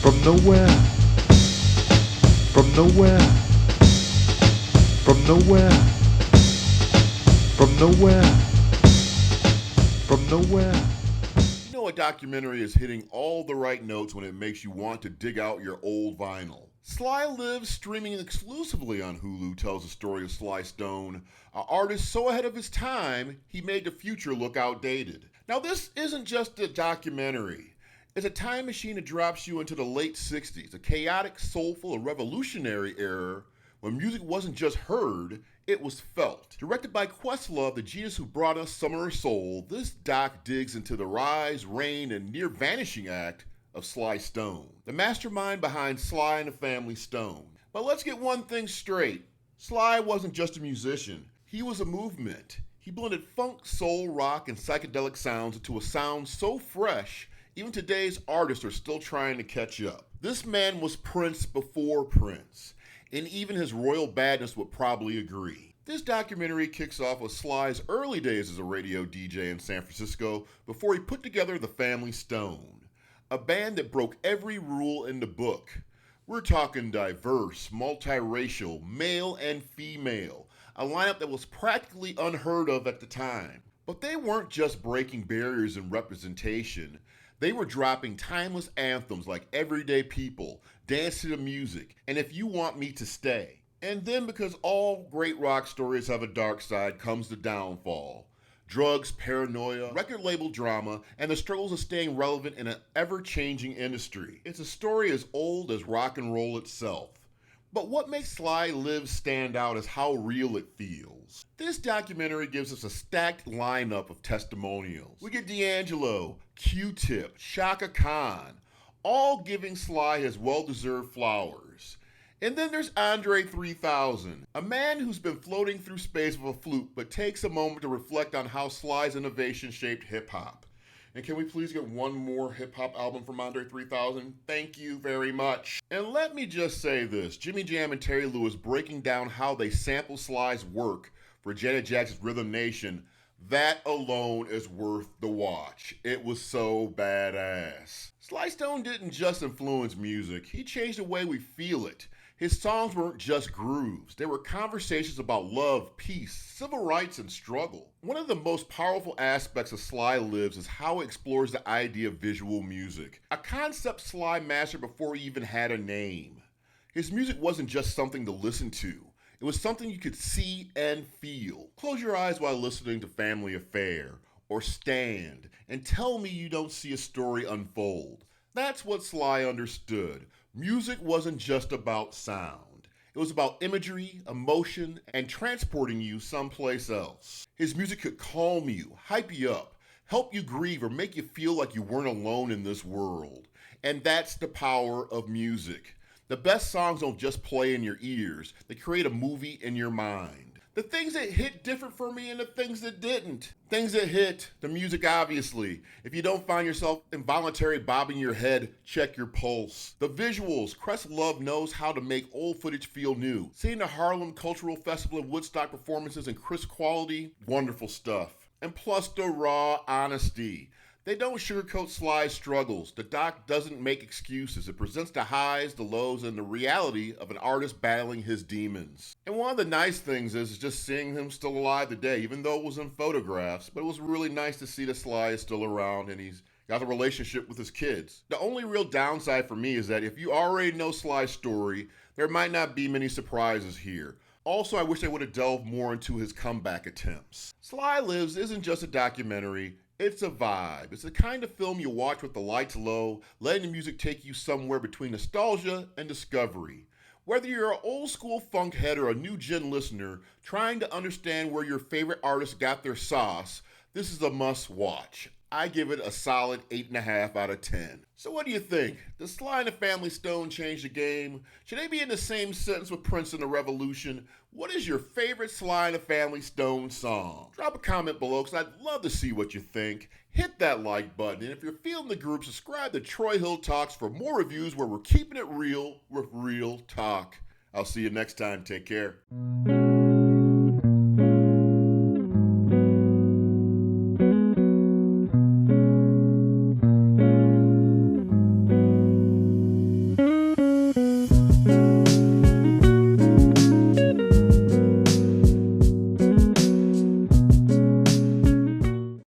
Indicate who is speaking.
Speaker 1: From nowhere, from nowhere, from nowhere, from nowhere, from nowhere.
Speaker 2: You know, a documentary is hitting all the right notes when it makes you want to dig out your old vinyl. Sly Lives, streaming exclusively on Hulu, tells the story of Sly Stone, an artist so ahead of his time, he made the future look outdated. Now, this isn't just a documentary. It's a time machine that drops you into the late 60s, a chaotic, soulful, and revolutionary era when music wasn't just heard, it was felt. Directed by Questlove, the genius who brought us Summer Soul, this doc digs into the rise, reign, and near vanishing act of Sly Stone, the mastermind behind Sly and the Family Stone. But let's get one thing straight. Sly wasn't just a musician. He was a movement. He blended funk, soul, rock, and psychedelic sounds into a sound so fresh, even today's artists are still trying to catch up. This man was Prince before Prince, and even his royal badness would probably agree. This documentary kicks off with Sly's early days as a radio DJ in San Francisco before he put together the Family Stone, a band that broke every rule in the book. We're talking diverse, multiracial, male and female, a lineup that was practically unheard of at the time. But they weren't just breaking barriers in representation. They were dropping timeless anthems like Everyday People, Dance to the Music, and If You Want Me to Stay. And then, because all great rock stories have a dark side, comes the downfall. Drugs, paranoia, record label drama, and the struggles of staying relevant in an ever-changing industry. It's a story as old as rock and roll itself. But what makes Sly Lives stand out is how real it feels. This documentary gives us a stacked lineup of testimonials. We get D'Angelo, Q-Tip, Chaka Khan, all giving Sly his well-deserved flowers. And then there's André 3000, a man who's been floating through space with a flute but takes a moment to reflect on how Sly's innovation shaped hip-hop. And can we please get one more hip-hop album from André 3000? Thank you very much. And let me just say this, Jimmy Jam and Terry Lewis breaking down how they sample Sly's work for Janet Jackson's Rhythm Nation, that alone is worth the watch. It was so badass. Sly Stone didn't just influence music, he changed the way we feel it. His songs weren't just grooves, they were conversations about love, peace, civil rights, and struggle. One of the most powerful aspects of Sly Lives is how it explores the idea of visual music, a concept Sly mastered before he even had a name. His music wasn't just something to listen to, it was something you could see and feel. Close your eyes while listening to Family Affair, or Stand, and tell me you don't see a story unfold. That's what Sly understood. Music wasn't just about sound. It was about imagery, emotion, and transporting you someplace else. His music could calm you, hype you up, help you grieve, or make you feel like you weren't alone in this world. And that's the power of music. The best songs don't just play in your ears, they create a movie in your mind. The things that hit different for me and the things that didn't. Things that hit, the music obviously. If you don't find yourself involuntarily bobbing your head, check your pulse. The visuals, Questlove knows how to make old footage feel new. Seeing the Harlem Cultural Festival and Woodstock performances in crisp quality, wonderful stuff. And plus the raw honesty. They don't sugarcoat Sly's struggles. The doc doesn't make excuses. It presents the highs, the lows, and the reality of an artist battling his demons. And one of the nice things is just seeing him still alive today, even though it was in photographs. But it was really nice to see that Sly is still around and he's got a relationship with his kids. The only real downside for me is that if you already know Sly's story, there might not be many surprises here. Also, I wish they would have delved more into his comeback attempts. Sly Lives isn't just a documentary. It's a vibe. It's the kind of film you watch with the lights low, letting the music take you somewhere between nostalgia and discovery. Whether you're an old school funk head or a new gen listener trying to understand where your favorite artists got their sauce, this is a must watch. I give it a solid 8.5 out of 10. So what do you think? Does Sly and the Family Stone change the game? Should they be in the same sentence with Prince and the Revolution? What is your favorite Sly and the Family Stone song? Drop a comment below because I'd love to see what you think. Hit that like button, and if you're feeling the group, subscribe to Troy Hill Talks for more reviews where we're keeping it real with real talk. I'll see you next time. Take care.